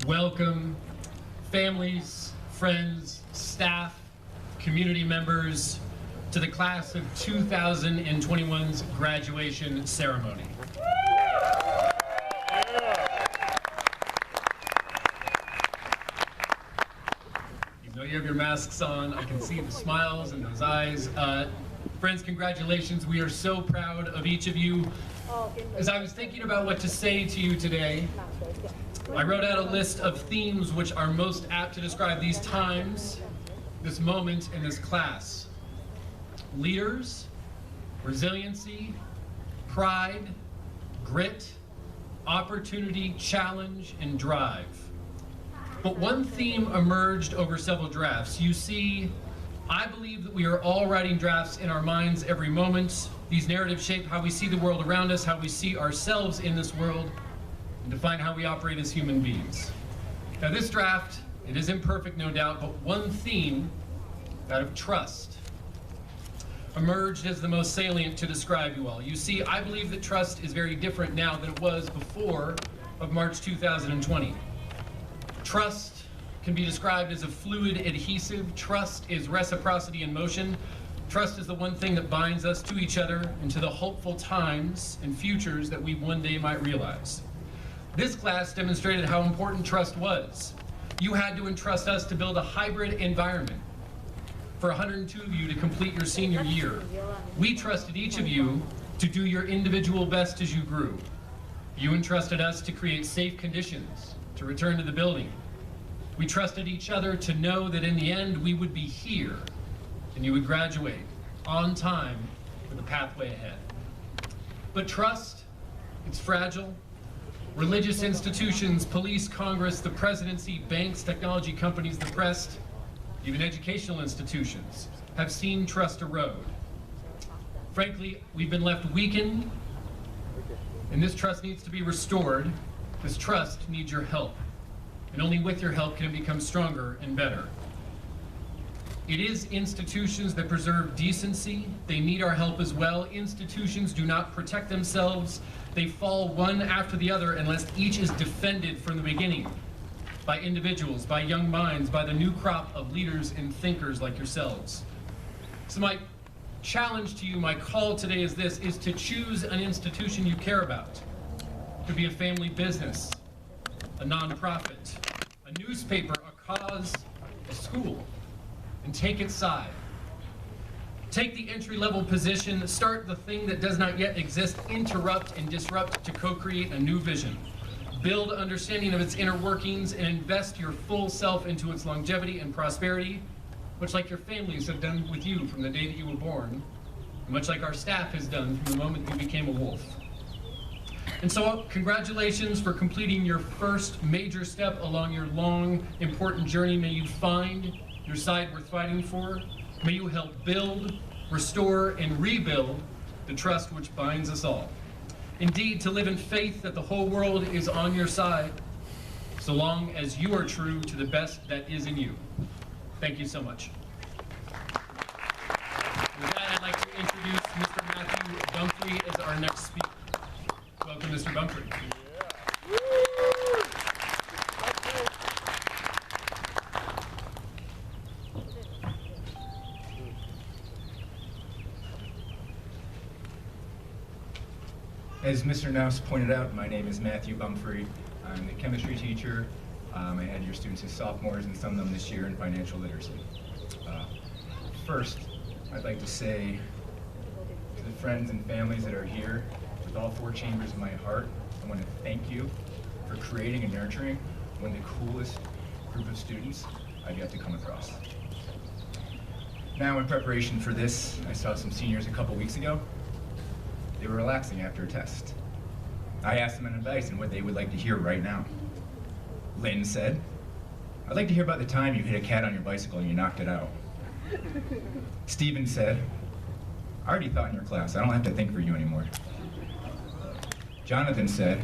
Welcome, families, friends, staff, community members, to the class of 2021's graduation ceremony. You know you have your masks on. I can see the smiles in those eyes. Friends, congratulations. We are so proud of each of you. As I was thinking about what to say to you today, I wrote out a list of themes which are most apt to describe these times, this moment, in this class. Leaders, resiliency, pride, grit, opportunity, challenge, and drive. But one theme emerged over several drafts. You see, I believe that we are all writing drafts in our minds every moment. These narratives shape how we see the world around us, how we see ourselves in this world, and define how we operate as human beings. Now this draft, it is imperfect, no doubt, but one theme, that of trust, emerged as the most salient to describe you all. You see, I believe that trust is very different now than it was before of March 2020. Trust can be described as a fluid adhesive. Trust is reciprocity in motion. Trust is the one thing that binds us to each other and to the hopeful times and futures that we one day might realize. This class demonstrated how important trust was. You had to entrust us to build a hybrid environment for 102 of you to complete your senior year. We trusted each of you to do your individual best as you grew. You entrusted us to create safe conditions to return to the building. We trusted each other to know that in the end we would be here and you would graduate on time with a pathway ahead. But trust, it's fragile. Religious institutions, police, Congress, the presidency, banks, technology companies, the press, even educational institutions have seen trust erode. Frankly, we've been left weakened, and this trust needs to be restored. This trust needs your help, and only with your help can it become stronger and better. It is institutions that preserve decency. They need our help as well. Institutions do not protect themselves. They fall one after the other unless each is defended from the beginning by individuals, by young minds, by the new crop of leaders and thinkers like yourselves. So my challenge to you, my call today is this, is to choose an institution you care about. It could be a family business, a nonprofit, a newspaper, a cause, and take its side. Take the entry-level position, start the thing that does not yet exist, interrupt and disrupt to co-create a new vision. Build understanding of its inner workings and invest your full self into its longevity and prosperity, much like your families have done with you from the day that you were born, and much like our staff has done from the moment you became a wolf. And so, congratulations for completing your first major step along your long, important journey. May you find your side worth fighting for. May you help build, restore, and rebuild the trust which binds us all. Indeed, to live in faith that the whole world is on your side, so long as you are true to the best that is in you. Thank you so much. With that, I'd like to introduce Mr. Matthew Bumfrey as our next speaker. Welcome, Mr. Bumfrey. As Mr. Naus pointed out, my name is Matthew Bumfrey. I'm the chemistry teacher. I had your students as sophomores and some of them this year in financial literacy. First, I'd like to say to the friends and families that are here, with all four chambers of my heart, I want to thank you for creating and nurturing one of the coolest group of students I've yet to come across. Now, in preparation for this, I saw some seniors a couple weeks ago. They were relaxing after a test. I asked them advice on what they would like to hear right now. Lynn said, "I'd like to hear about the time you hit a cat on your bicycle and you knocked it out." Steven said, "I already thought in your class, I don't have to think for you anymore." Jonathan said,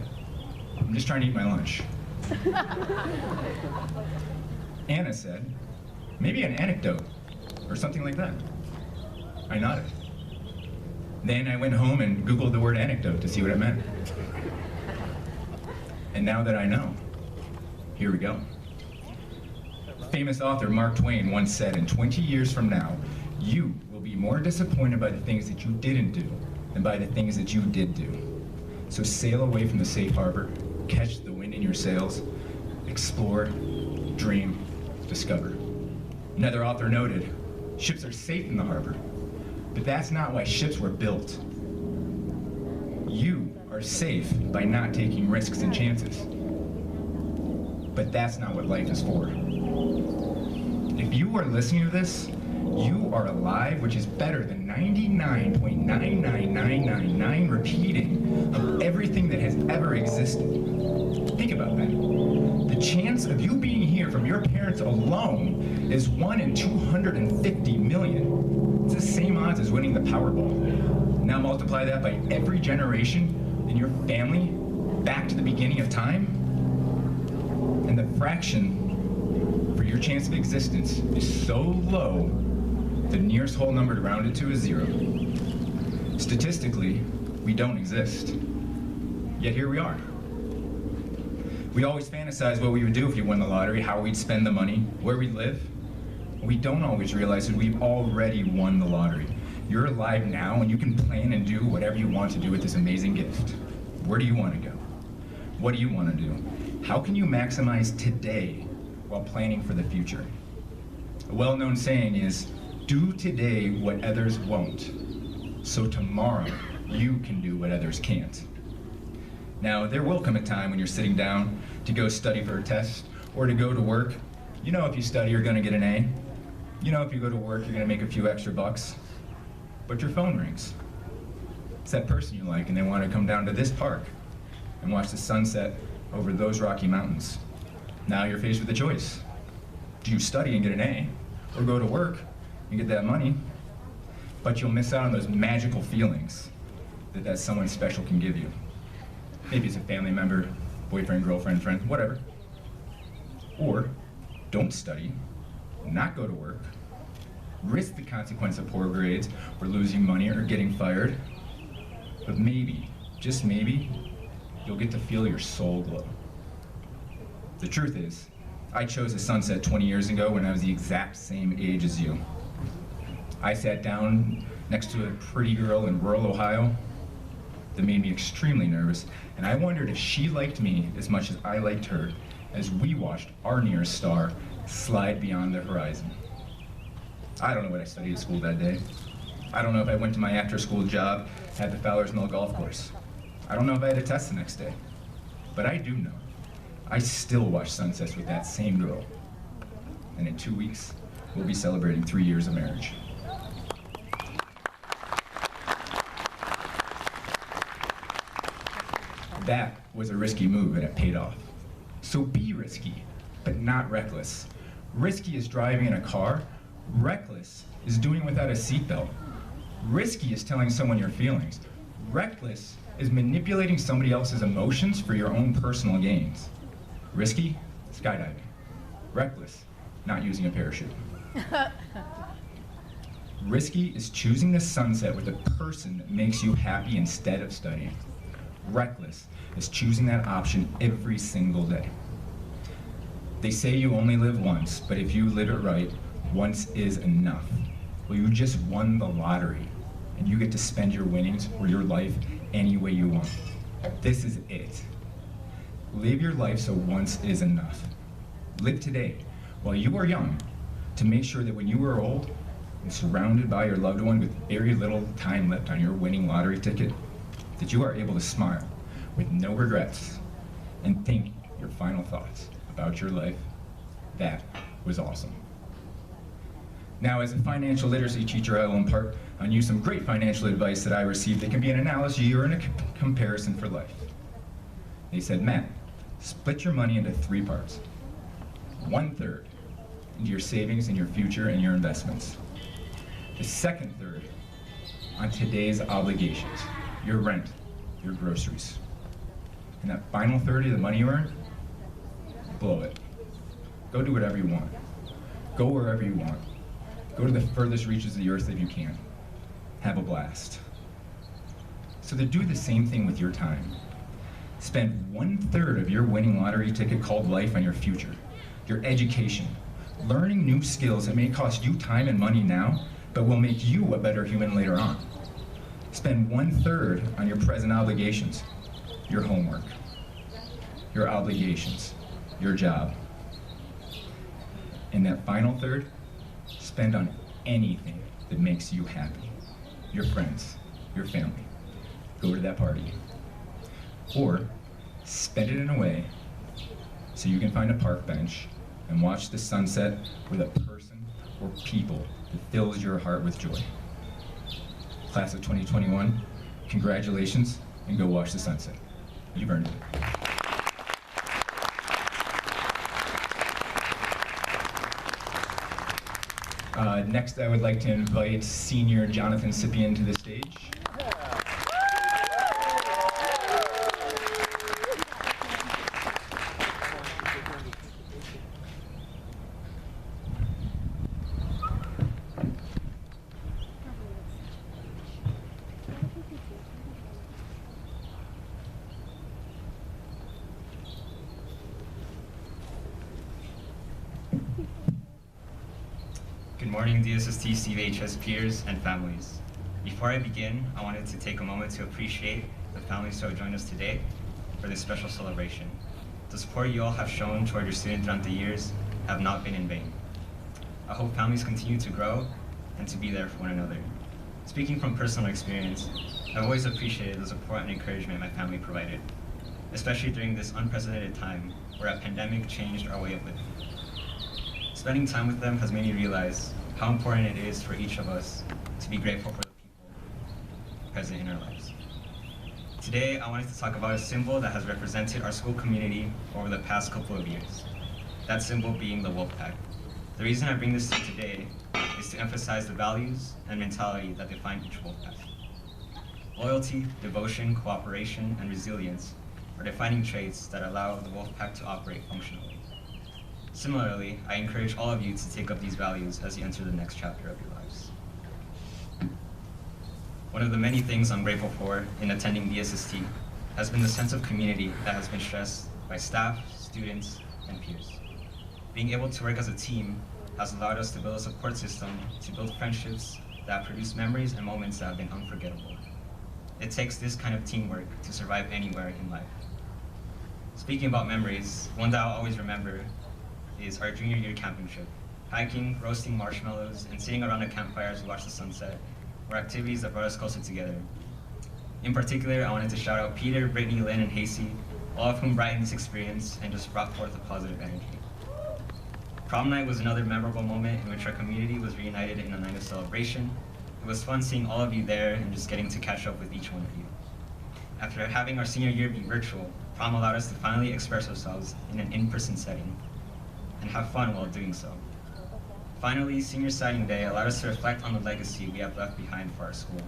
"I'm just trying to eat my lunch." Anna said, "Maybe an anecdote, or something like that." I nodded. Then I went home and Googled the word anecdote to see what it meant. And now that I know, here we go. Famous author Mark Twain once said, "In 20 years from now, you will be more disappointed by the things that you didn't do than by the things that you did do. So sail away from the safe harbor, catch the wind in your sails, explore, dream, discover." Another author noted, "Ships are safe in the harbor, but that's not why ships were built. You are safe by not taking risks and chances. But that's not what life is for. If you are listening to this, you are alive, which is better than 99.99999 repeating of everything that has ever existed." Think about that. The chance of you being here from your parents alone is 1 in 250 million. It's the same odds as winning the Powerball. Now multiply that by every generation in your family back to the beginning of time, and the fraction for your chance of existence is so low, the nearest whole number to round it to is 0. Statistically, we don't exist. Yet here we are. We always fantasize what we would do if we won the lottery, how we'd spend the money, where we'd live. We don't always realize that we've already won the lottery. You're alive now, and you can plan and do whatever you want to do with this amazing gift. Where do you want to go? What do you want to do? How can you maximize today while planning for the future? A well-known saying is, "Do today what others won't, so tomorrow you can do what others can't." Now, there will come a time when you're sitting down to go study for a test or to go to work. You know if you study, you're going to get an A. You know if you go to work, you're going to make a few extra bucks. But your phone rings. It's that person you like, and they want to come down to this park and watch the sunset over those Rocky Mountains. Now you're faced with a choice. Do you study and get an A, or go to work and get that money? But you'll miss out on those magical feelings that someone special can give you. Maybe it's a family member, boyfriend, girlfriend, friend, whatever. Or don't study, not go to work, risk the consequence of poor grades, or losing money, or getting fired. But maybe, just maybe, you'll get to feel your soul glow. The truth is, I chose a sunset 20 years ago when I was the exact same age as you. I sat down next to a pretty girl in rural Ohio that made me extremely nervous, and I wondered if she liked me as much as I liked her as we watched our nearest star slide beyond the horizon. I don't know what I studied at school that day. I don't know if I went to my after-school job at the Fowler's Mill golf course. I don't know if I had a test the next day. But I do know, I still watch sunsets with that same girl. And in 2 weeks, we'll be celebrating 3 years of marriage. That was a risky move, and it paid off. So be risky, but not reckless. Risky is driving in a car. Reckless is doing without a seatbelt. Risky is telling someone your feelings. Reckless is manipulating somebody else's emotions for your own personal gains. Risky, skydiving. Reckless, not using a parachute. Risky is choosing the sunset with a person that makes you happy instead of studying. Reckless is choosing that option every single day. They say you only live once, but if you live it right, once is enough. Well, you just won the lottery, and you get to spend your winnings or your life any way you want. This is it. Live your life so once is enough. Live today, while you are young, to make sure that when you are old and surrounded by your loved one with very little time left on your winning lottery ticket, that you are able to smile with no regrets and think your final thoughts about your life. That was awesome. Now, as a financial literacy teacher, I will impart on you some great financial advice that I received that can be an analogy or a comparison for life. They said, Matt, split your money into 3 parts. 1/3 into your savings and your future and your investments. The second third on today's obligations, your rent, your groceries. And that final 30 of the money you earn, blow it. Go do whatever you want. Go wherever you want. Go to the furthest reaches of the earth if you can. Have a blast. So to do the same thing with your time. Spend 1/3 of your winning lottery ticket called life on your future, your education, learning new skills that may cost you time and money now, but will make you a better human later on. Spend 1/3 on your present obligations, your homework, your obligations, your job. And that final third, spend on anything that makes you happy. Your friends, your family. Go to that party. Or spend it in a way so you can find a park bench and watch the sunset with a person or people that fills your heart with joy. Class of 2021, congratulations, and go watch the sunset. You've earned it. Next, I would like to invite senior Jonathan Sippian to the stage. Good morning, DSST CVHS peers and families. Before I begin, I wanted to take a moment to appreciate the families who have joined us today for this special celebration. The support you all have shown toward your student throughout the years have not been in vain. I hope families continue to grow and to be there for one another. Speaking from personal experience, I've always appreciated the support and encouragement my family provided, especially during this unprecedented time where a pandemic changed our way of living. Spending time with them has made me realize how important it is for each of us to be grateful for the people present in our lives. Today, I wanted to talk about a symbol that has represented our school community over the past couple of years. That symbol being the Wolfpack. The reason I bring this to today is to emphasize the values and mentality that define each Wolfpack. Loyalty, devotion, cooperation, and resilience are defining traits that allow the Wolfpack to operate functionally. Similarly, I encourage all of you to take up these values as you enter the next chapter of your lives. One of the many things I'm grateful for in attending DSST has been the sense of community that has been stressed by staff, students, and peers. Being able to work as a team has allowed us to build a support system to build friendships that produce memories and moments that have been unforgettable. It takes this kind of teamwork to survive anywhere in life. Speaking about memories, one that I'll always remember is our junior year camping trip. Hiking, roasting marshmallows, and sitting around a campfire to watch the sunset were activities that brought us closer together. In particular, I wanted to shout out Peter, Brittany, Lynn, and Hasey, all of whom brightened this experience and just brought forth a positive energy. Prom night was another memorable moment in which our community was reunited in a night of celebration. It was fun seeing all of you there and just getting to catch up with each one of you. After having our senior year be virtual, prom allowed us to finally express ourselves in an in-person setting and have fun while doing so. Finally, senior signing day allowed us to reflect on the legacy we have left behind for our school,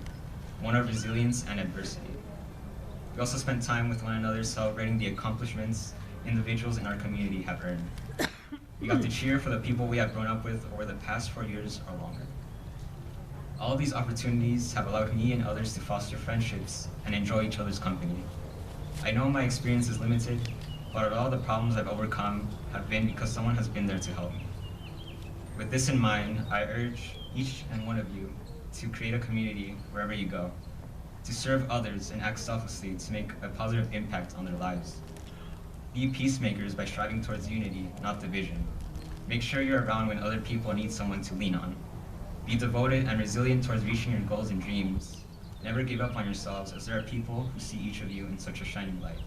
one of resilience and adversity. We also spent time with one another celebrating the accomplishments individuals in our community have earned. We got to cheer for the people we have grown up with over the past 4 years or longer. All of these opportunities have allowed me and others to foster friendships and enjoy each other's company. I know my experience is limited, but all the problems I've overcome have been because someone has been there to help me. With this in mind, I urge each and one of you to create a community wherever you go, to serve others and act selflessly to make a positive impact on their lives. Be peacemakers by striving towards unity, not division. Make sure you're around when other people need someone to lean on. Be devoted and resilient towards reaching your goals and dreams. Never give up on yourselves, as there are people who see each of you in such a shining light.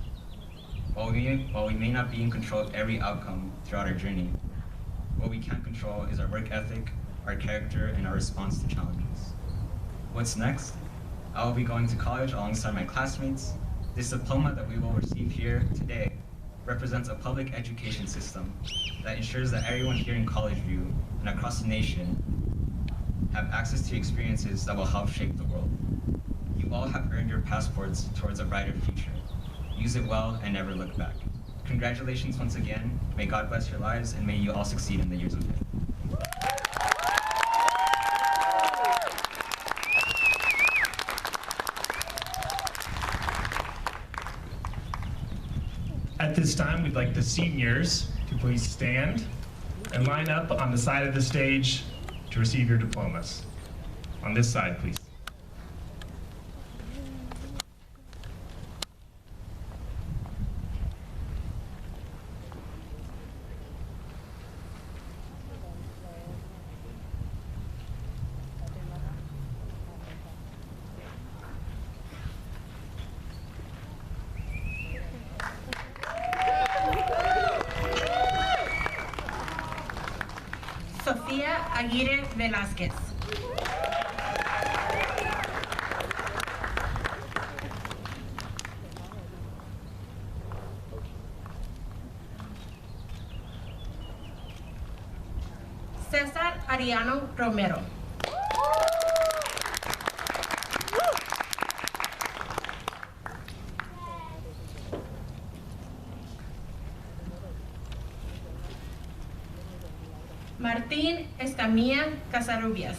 While we may not be in control of every outcome throughout our journey, what we can control is our work ethic, our character, and our response to challenges. What's next? I will be going to college alongside my classmates. This diploma that we will receive here today represents a public education system that ensures that everyone here in College View and across the nation have access to experiences that will help shape the world. You all have earned your passports towards a brighter future. Use it well and never look back. Congratulations once again. May God bless your lives, and may you all succeed in the years ahead. At this time, we'd like the seniors to please stand and line up on the side of the stage to receive your diplomas. On this side, please. Sofía Aguirre Velázquez. César Ariano Romero. Martín Escamilla Casarubias.